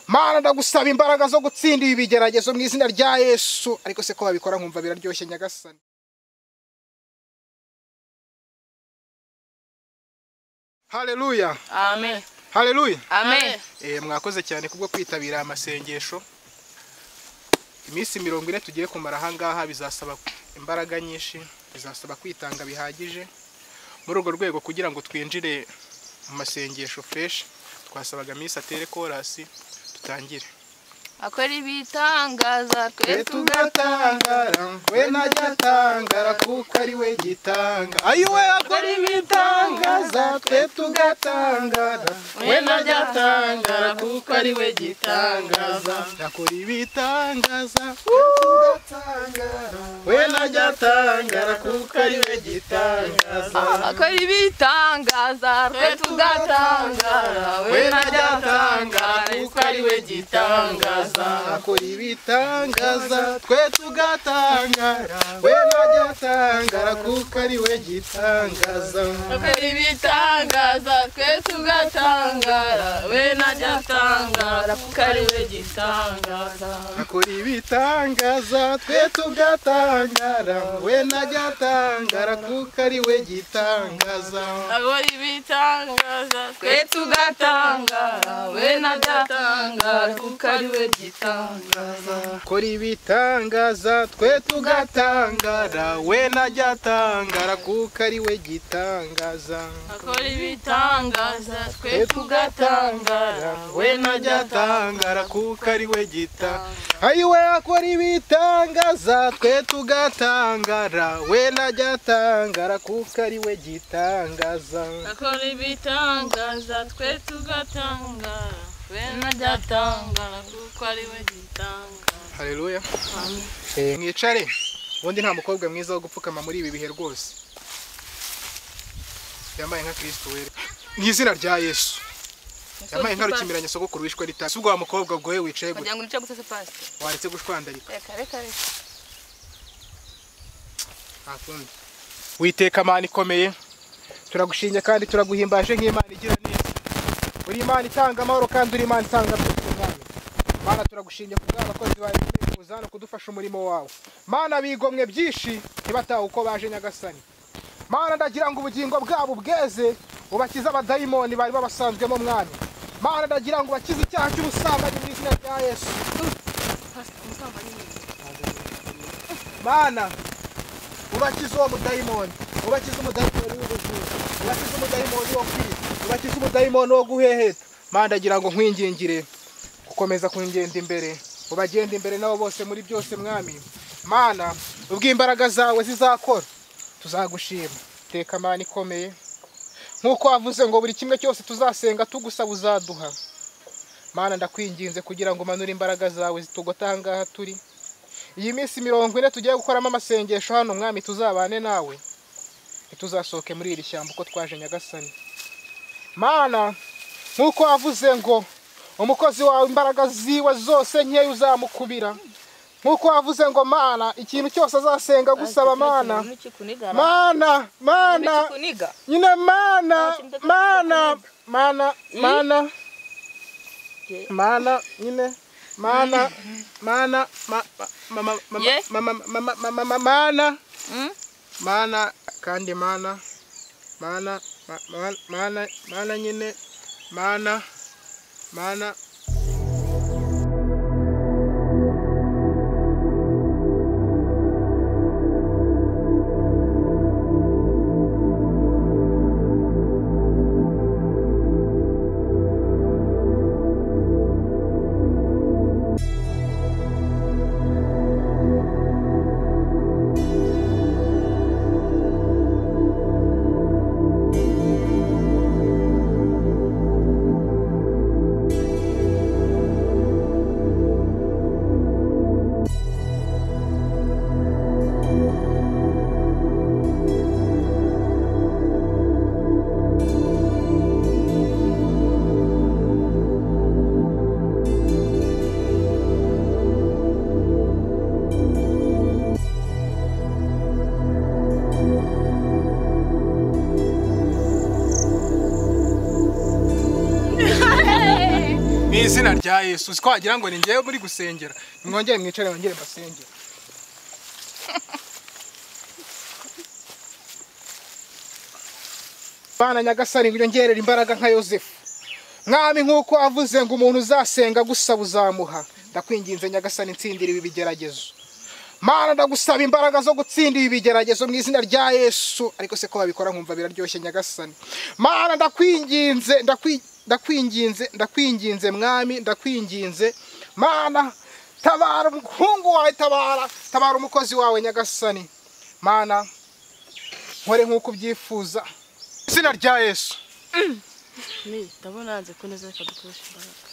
Mana ndagusaba imbaraga zo gutsinda ibi bigeragezo mu izina rya Yesu. Ariko se ko babikora nkumva biraryoshye nyagasani. Haleluya. Amen. Haleluya. Amen. Mwakoze cyane kubwo kwitabira amasengesho. Iminsi 40 tugiye kumara ahangaha bizasaba imbaraga nyinshi, bizasaba kwitanga bihagije. Muri urwo rwego kugira ngo twinjire mu masengesho fresh, twasabaga Miss atere chorus tutangire. Akora ibitangaza twe tugatangara, we najyatangara kuko ari we gitanga. Ayiwe akora ibitangaza twe tugatangara, we najyatangara kuko ari we gitangaza. Akora ibitangaza tugatangara, we najyatangara kuko ari we gitangaza. Akora ibitangaza twe tugatangara, we najyatangara kuko ari we gitangaza. Akora ibitangaza twe tugatangara, we najyatangara kuko ari we gitangaza. Akora ibitangaza twe tugatangara, we najyatangara kuko ari we gitangaza. Akora ibitangaza twe tugatangara, we najyatangara kuko ari we gitangaza. Akora ibitangaza twe tugatangara, we najyatangara kuko ari we gitangaza. Akora ibitangaza twe tugatangara, we najyatangara kuko ari we gitangaza. Akora ibitangaza twe tugatangara, we najyatangara kuko ari we gitangaza. Ayiwe akora ibitangaza twe tugatangara, we najyatangara kuko ari we gitangaza. Akora ibitangaza twe tugatangara, we najyatangara kuko ari we gitangaza. Haleluya. Mwicare. Ubundi nta mukobwa mwiza wo gupfukama muri ibi bihe rwose. Yambaye nka Kristo wera. Mu izina rya Yesu. Yambaye nka rukimiranye sogokuru wishwe ritasi. Ubwo wa mukobwa ubwo we wicaye gute? Kugira ngo nice gutse pastor. Waretse gushwandarika. Reka. Akundi. Witeka Mana ikomeye. Turagushinje kandi turaguhimbaje nk'Imana igira neza. Uri Imana itanga amahoro kandi uri Imana itanga byose. Mana turagushinje kubw'abakozi bawe kuzana kudufasha umurimo wawe. Mana bigomwe byinshi ntibataha uko baje nyagasani. Mana ndagira ngo ubugingo bwabo bweze ubakiza abadayimoni bari babasanzwemo mwanya. Mana ndagira ngo bakize icyaha cy'ubusambanyi mu izina rya Yesu. Mana ubakiza uwo mudayimoni, ubakiza umudayimoni w'ubujura, ubakiza umudayimoni wo kwiba, ubakiza umudayimoni wo guheheta. Mana ndagira ngo nkwingingire gukomeza kungenda imbere, ubagenda imbere nabo bose muri byose mwami. Mana ubw'imbaraga zawe zizakora tuzagushima. Teka Mana ikomeye nkuko wavuze ngo buri kimwe cyose tuzasenga tugusaba uzaduha. Mana ndakwinginze kugira ngo manure imbaraga zawe zitugotanga turi. Iyi minsi 40 tugiye gukoramo amasengesho hano mwami tuzabane nawe. Tuzasohoke muri iri shyamba uko twaje nyagasani. Mana nkuko wavuze ngo umukozi wawe imbaraga ziwe zose nke uzamukubira. Nkuko wavuze ngo Mana ikintu cyose azasenga gusaba Mana. Mana nyine Mana nyine Mana kandi Mana nyine Mana izina rya Yesu twagira ngo ni ngewe muri gusengera mwongere mwicare mwongere basengera Bana nyagasani ngongerera imbaraga nka Yosefu mwami nkuko avuze ngo umuntu uzasenga gusaba uzamuha ndakwinginze nyagasani nsindira ibi bigeragezo Mana ndagusaba imbaraga zo gutsinda ibi bigeragezo mu izina rya Yesu ariko se ko babikora nkumva biraryoshye nyagasani Mana ndakwinginze mwami ndakwinginze Mana tabara umuhungu wawe tabara umukozi wawe nyagasani Mana nkore nkuko ubyifuza izina rya Yesu ndabona hanze ko neza kadukoresha imbaraga